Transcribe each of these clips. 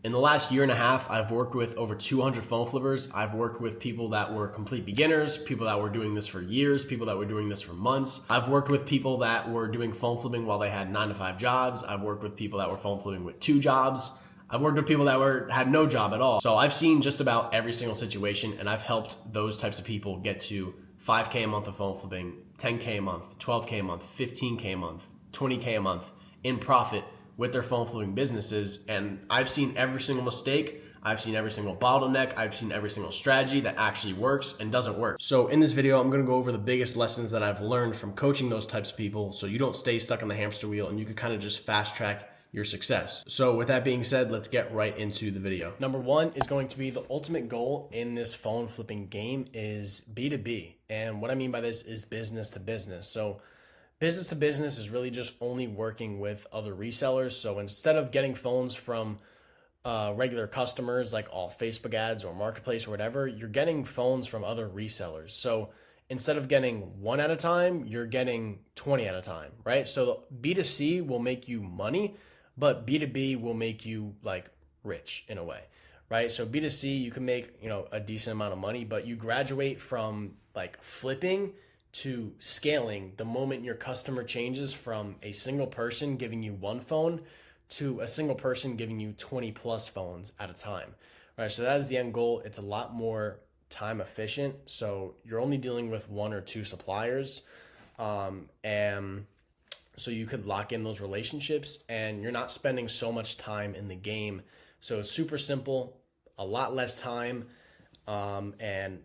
In the last year and a half, I've worked with over 200 phone flippers. I've worked with people that were complete beginners, people that were doing this for years, people that were doing this for months. I've worked with people that were doing phone flipping while they had 9-to-5 jobs. I've worked with people that were phone flipping with 2 jobs. I've worked with people that had no job at all. So I've seen just about every single situation, and I've helped those types of people get to 5K a month of phone flipping, 10K a month, 12K a month, 15K a month, 20K a month in profit with their phone flipping businesses. And I've seen every single mistake. I've seen every single bottleneck. I've seen every single strategy that actually works and doesn't work. So in this video, I'm going to go over the biggest lessons that I've learned from coaching those types of people so you don't stay stuck on the hamster wheel and you can kind of just fast track your success. So with that being said, let's get right into the video. Number one is going to be the ultimate goal in this phone flipping game is B2B. And what I mean by this is business to business. So business to business is really just only working with other resellers. So instead of getting phones from regular customers like all Facebook ads or marketplace or whatever, you're getting phones from other resellers. So instead of getting 1 at a time, you're getting 20 at a time, right? So B2C will make you money, but B2B will make you like rich in a way, right? So B2C, you can make, a decent amount of money, but you graduate from like flipping to scaling the moment your customer changes from a single person giving you 1 phone to a single person giving you 20 plus phones at a time, right? So that is the end goal. It's a lot more time efficient. So you're only dealing with 1 or 2 suppliers. And so you could lock in those relationships and you're not spending so much time in the game. So it's super simple, a lot less time, and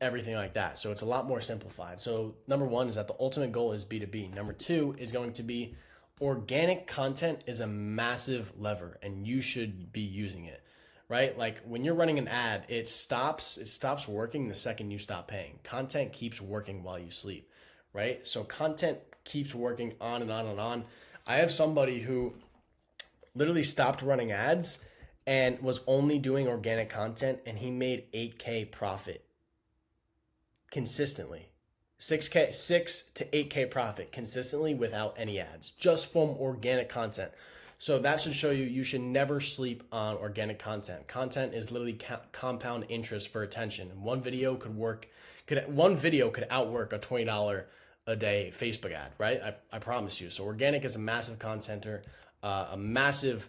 everything like that. So it's a lot more simplified. So number 1 is that the ultimate goal is B2B. Number 2 is going to be organic content is a massive lever and you should be using it, right? Like when you're running an ad, it stops working the second you stop paying. Content keeps working while you sleep, right? So content keeps working on and on and on. I have somebody who literally stopped running ads and was only doing organic content and he made 8K profit consistently. 6 to 8K profit consistently without any ads, just from organic content. So that should show you should never sleep on organic content. Content is literally compound interest for attention. And one video could outwork a $20 a day Facebook ad, right? I promise you. So organic is a massive contenter, a massive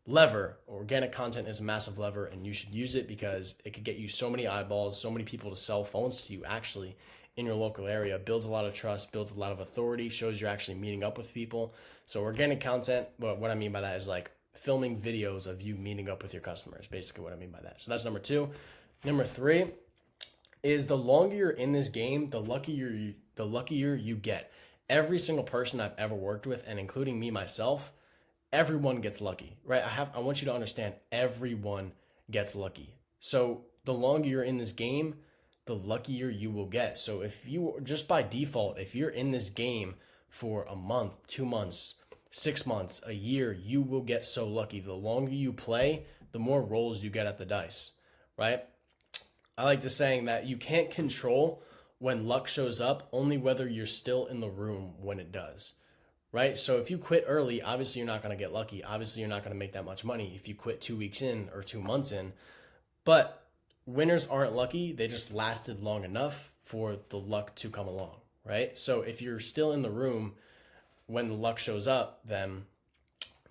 lever. Organic content is a massive lever and you should use it because it could get you so many eyeballs, so many people to sell phones to you actually in your local area, builds a lot of trust, builds a lot of authority, shows you're actually meeting up with people. So organic content, what I mean by that is like filming videos of you meeting up with your customers, basically what I mean by that. So that's number 2. Number 3 is the longer you're in this game, the luckier you get. Every single person I've ever worked with, and including me myself, everyone gets lucky, right? I want you to understand everyone gets lucky. So the longer you're in this game, the luckier you will get. So if you just by default, if you're in this game for a month, 2 months, 6 months, a year, you will get so lucky. The longer you play, the more rolls you get at the dice, right? I like the saying that you can't control when luck shows up, only whether you're still in the room when it does, right? So if you quit early, obviously you're not going to get lucky. Obviously you're not going to make that much money if you quit 2 weeks in or 2 months in. But winners aren't lucky. They just lasted long enough for the luck to come along, right? So if you're still in the room when the luck shows up, then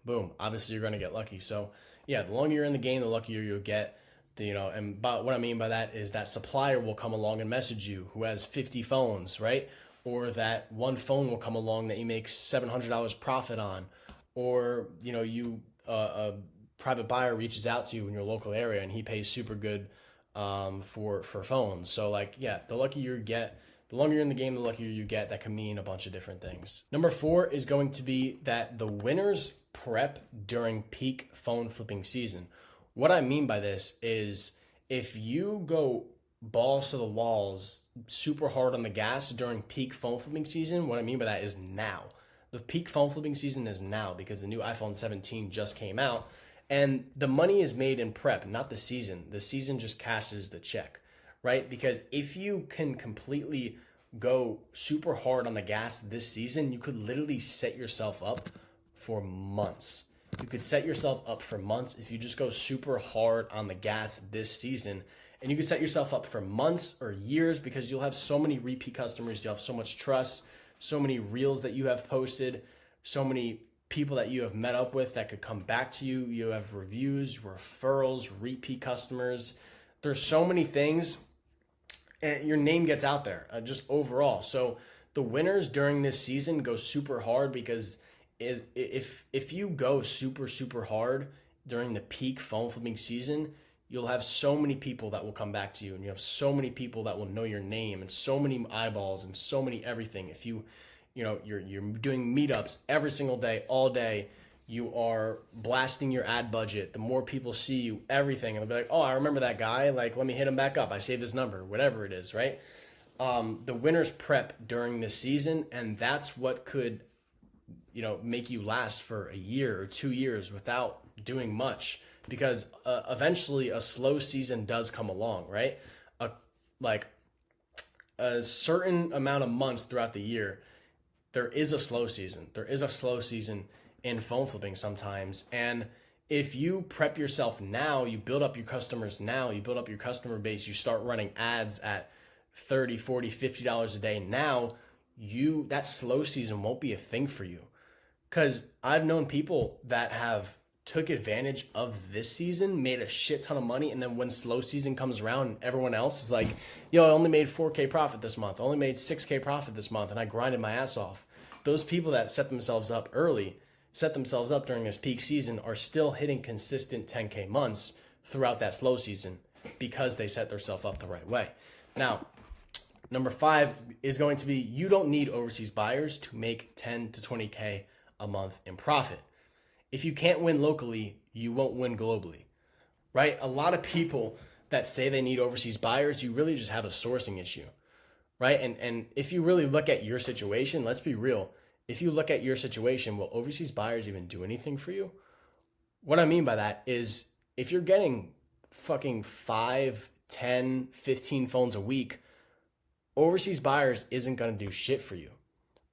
boom, obviously you're going to get lucky. So yeah, the longer you're in the game, the luckier you'll get. And what I mean by that is that supplier will come along and message you who has 50 phones, right? Or that 1 phone will come along that you make $700 profit on, or a private buyer reaches out to you in your local area and he pays super good for phones. So like, yeah, the luckier you get, the longer you're in the game, the luckier you get. That can mean a bunch of different things. Number 4 is going to be that the winners prep during peak phone flipping season. What I mean by this is if you go balls to the walls, super hard on the gas during peak phone flipping season, what I mean by that is now. The peak phone flipping season is now because the new iPhone 17 just came out. And the money is made in prep, not the season. The season just cashes the check, right? Because if you can completely go super hard on the gas this season, you could literally set yourself up for months. You could set yourself up for months if you just go super hard on the gas this season. And you can set yourself up for months or years because you'll have so many repeat customers. You'll have so much trust, so many reels that you have posted, so many people that you have met up with that could come back to you. You have reviews, referrals, repeat customers. There's so many things, and your name gets out there just overall. So the winners during this season go super hard because if you go super hard during the peak phone flipping season, you'll have so many people that will come back to you, and you have so many people that will know your name, and so many eyeballs, and so many everything. If you're doing meetups every single day, all day, you are blasting your ad budget. The more people see you, everything, and they'll be like, oh, I remember that guy. Like, let me hit him back up. I saved his number, whatever it is, right? The winners prep during this season, and that's what could, make you last for a year or 2 years without doing much, because eventually a slow season does come along, right? A certain amount of months throughout the year, there is a slow season. There is a slow season in phone flipping sometimes. And if you prep yourself now, you build up your customers now, you build up your customer base, you start running ads at $30, $40, $50 a day now, that slow season won't be a thing for you. Because I've known people that have took advantage of this season, made a shit ton of money, and then when slow season comes around, everyone else is like, yo, I only made 4K profit this month, I only made 6K profit this month, and I grinded my ass off. Those people that set themselves up early, set themselves up during this peak season, are still hitting consistent 10K months throughout that slow season because they set themselves up the right way. Now, number 5 is going to be, you don't need overseas buyers to make 10 to 20K a month in profit. If you can't win locally, you won't win globally, right? A lot of people that say they need overseas buyers, you really just have a sourcing issue, right? And if you really look at your situation, let's be real. If you look at your situation, will overseas buyers even do anything for you? What I mean by that is, if you're getting fucking 5, 10, 15 phones a week, overseas buyers isn't going to do shit for you,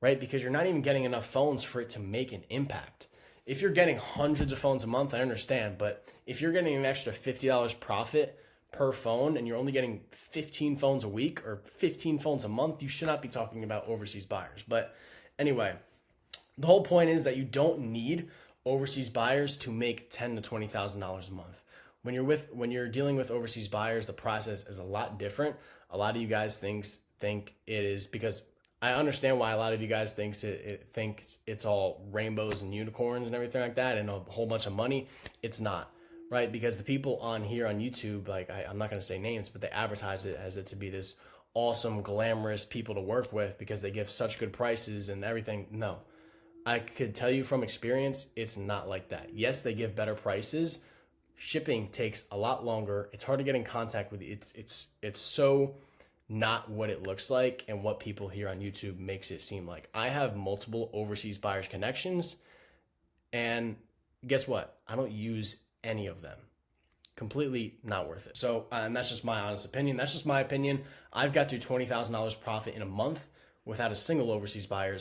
right? Because you're not even getting enough phones for it to make an impact. If you're getting hundreds of phones a month, I understand, but if you're getting an extra $50 profit per phone and you're only getting 15 phones a week or 15 phones a month, you should not be talking about overseas buyers. But anyway, the whole point is that you don't need overseas buyers to make $10,000 to $20,000 a month. When you're dealing with overseas buyers, the process is a lot different. A lot of you guys think it is, because I understand why a lot of you guys think it's all rainbows and unicorns and everything like that and a whole bunch of money. It's not, right? Because the people on here on YouTube, like I'm not going to say names, but they advertise it as it to be this awesome, glamorous people to work with because they give such good prices and everything. No, I could tell you from experience, it's not like that. Yes, they give better prices. Shipping takes a lot longer. It's hard to get in contact with you. It's so not what it looks like and what people here on YouTube makes it seem like. I have multiple overseas buyers connections, and guess what? I don't use any of them. Completely not worth it. So, and that's just my honest opinion. That's just my opinion. I've got to $20,000 profit in a month without a single overseas buyer.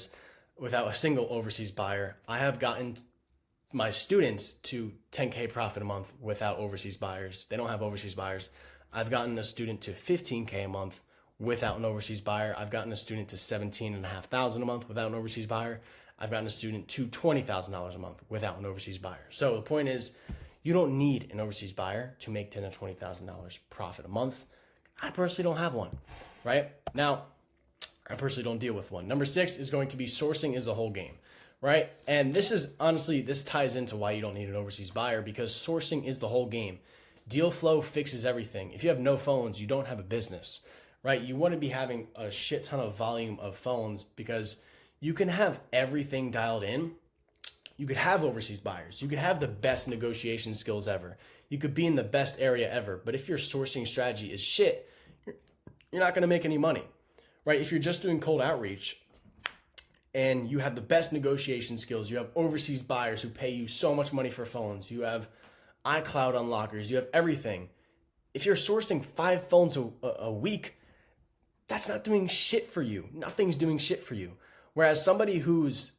I have gotten my students to 10K profit a month without overseas buyers. They don't have overseas buyers. I've gotten a student to 15K a month without an overseas buyer. I've gotten a student to $17,500 a month without an overseas buyer. I've gotten a student to $20,000 a month without an overseas buyer. So the point is, you don't need an overseas buyer to make $10,000 to $20,000 profit a month. I personally don't have one, right? Now, I personally don't deal with one. Number 6 is going to be, sourcing is the whole game, right? And this ties into why you don't need an overseas buyer, because sourcing is the whole game. Deal flow fixes everything. If you have no phones, you don't have a business, right? You want to be having a shit ton of volume of phones, because you can have everything dialed in. You could have overseas buyers. You could have the best negotiation skills ever. You could be in the best area ever. But if your sourcing strategy is shit, you're not going to make any money, right? If you're just doing cold outreach and you have the best negotiation skills, you have overseas buyers who pay you so much money for phones, you have iCloud unlockers, you have everything. If you're sourcing 5 phones a week, that's not doing shit for you. Nothing's doing shit for you. Whereas somebody who's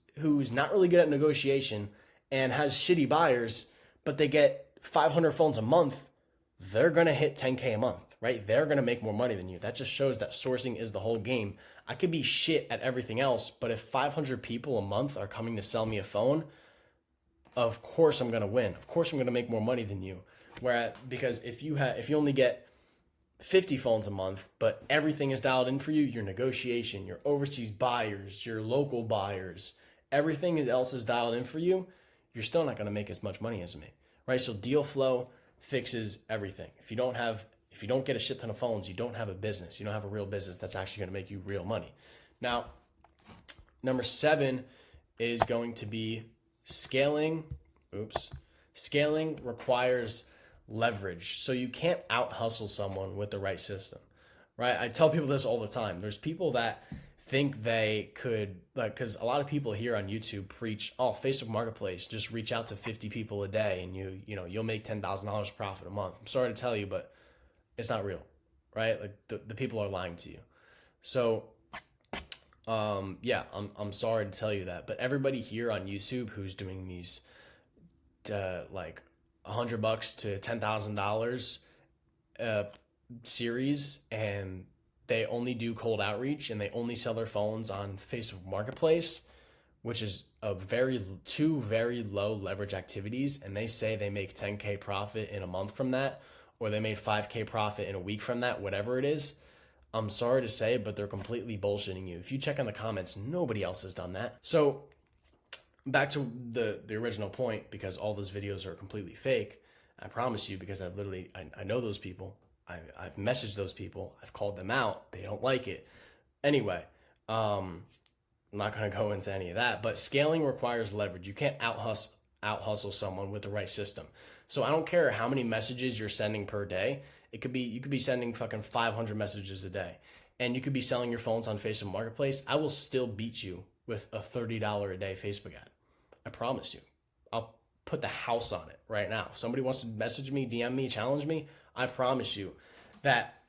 not really good at negotiation and has shitty buyers, but they get 500 phones a month, they're going to hit 10K a month, right? They're going to make more money than you. That just shows that sourcing is the whole game. I could be shit at everything else, but if 500 people a month are coming to sell me a phone, of course I'm going to win. Of course I'm going to make more money than you. Because if you only get 50 phones a month, but everything is dialed in for you, your negotiation, your overseas buyers, your local buyers, everything else is dialed in for you, you're still not going to make as much money as me, right? So deal flow fixes everything. If you don't get a shit ton of phones, you don't have a business. You don't have a real business that's actually going to make you real money. Now, number 7 is going to be scaling. Scaling requires leverage. So you can't out hustle someone with the right system, right? I tell people this all the time. There's people that think they could, because a lot of people here on YouTube preach, oh, Facebook Marketplace, just reach out to 50 people a day and you'll make $10,000 profit a month. I'm sorry to tell you, but it's not real, right? Like the people are lying to you. So I'm sorry to tell you that, but everybody here on YouTube who's doing these like $100 to $10,000 series, and they only do cold outreach and they only sell their phones on Facebook Marketplace, which is two very low leverage activities, and they say they make 10K profit in a month from that, or they made 5K profit in a week from that, whatever it is. I'm sorry to say, but they're completely bullshitting you. If you check on the comments, nobody else has done that. So back to the original point, because all those videos are completely fake. I promise you, because I know those people. I've messaged those people. I've called them out. They don't like it. Anyway, I'm not going to go into any of that, but scaling requires leverage. You can't out hustle someone with the right system. So I don't care how many messages you're sending per day. You could be sending fucking 500 messages a day, and you could be selling your phones on Facebook Marketplace. I will still beat you with a $30 a day Facebook ad. I promise you. I'll put the house on it right now. If somebody wants to message me, DM me, challenge me, I promise you that,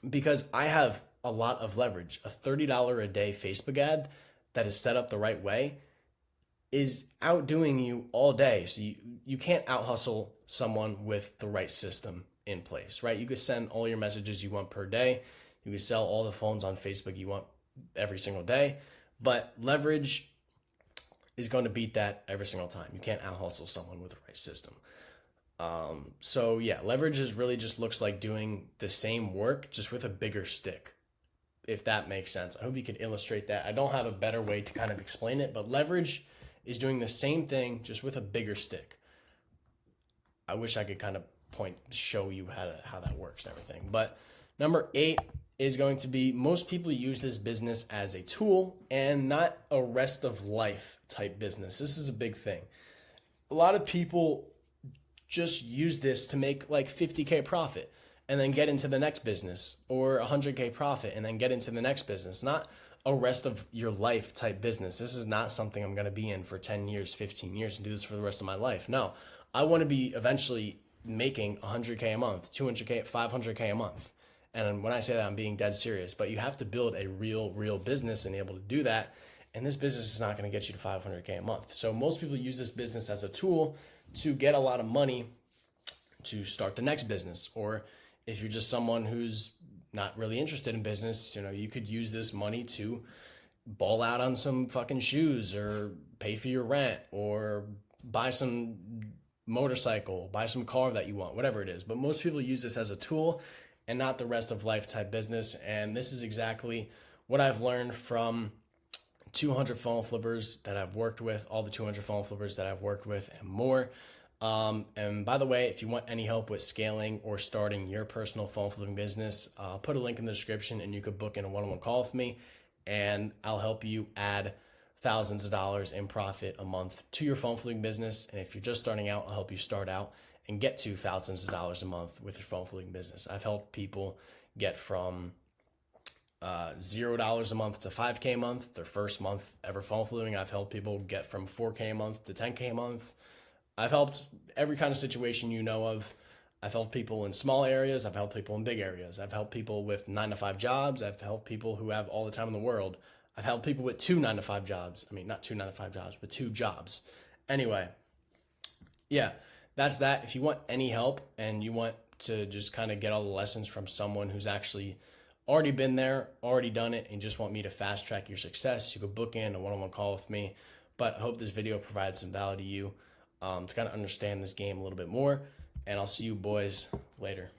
because I have a lot of leverage. A $30 a day Facebook ad that is set up the right way is outdoing you all day. So you can't out hustle someone with the right system in place, right? You could send all your messages you want per day. You could sell all the phones on Facebook you want every single day, but leverage is going to beat that every single time. You can't out hustle someone with the right system. So yeah, leverage is really just looks like doing the same work just with a bigger stick, if that makes sense. I hope you can illustrate that. I don't have a better way to kind of explain it, but leverage is doing the same thing just with a bigger stick. I wish I could kind of show you how that works and everything. But number 8 is going to be, most people use this business as a tool and not a rest of life type business. This is a big thing. A lot of people just use this to make like 50K profit and then get into the next business, or 100K profit and then get into the next business. Not a rest of your life type business. This is not something I'm going to be in for 10 years, 15 years and do this for the rest of my life. No, I want to be eventually making 100K a month, 200K, 500K a month. And when I say that, I'm being dead serious, but you have to build a real business and be able to do that. And this business is not going to get you to 500K a month. So most people use this business as a tool to get a lot of money to start the next business. Or if you're just someone who's not really interested in business, you could use this money to ball out on some fucking shoes, or pay for your rent, or buy some motorcycle, buy some car that you want, whatever it is. But most people use this as a tool and not the rest of life type business. And this is exactly what I've learned from 200 phone flippers that I've worked with, all the 200 phone flippers that I've worked with and more. And by the way, if you want any help with scaling or starting your personal phone flipping business, I'll put a link in the description and you could book in a one-on-one call with me, and I'll help you add thousands of dollars in profit a month to your phone flipping business. And if you're just starting out, I'll help you start out and get to thousands of dollars a month with your phone flipping business. I've helped people get from $0 a month to 5K a month, their first month ever phone flipping. I've helped people get from 4K a month to 10K a month. I've helped every kind of situation you know of. I've helped people in small areas. I've helped people in big areas. I've helped people with 9-to-5 jobs. I've helped people who have all the time in the world. I've helped people with 2 9-to-5 jobs. I mean, not 2 9-to-5 jobs, but 2 jobs. Anyway, yeah, that's that. If you want any help and you want to just kind of get all the lessons from someone who's actually already been there, already done it, and just want me to fast track your success, you could book in a one-on-one call with me. But I hope this video provides some value to you to kind of understand this game a little bit more. And I'll see you boys later.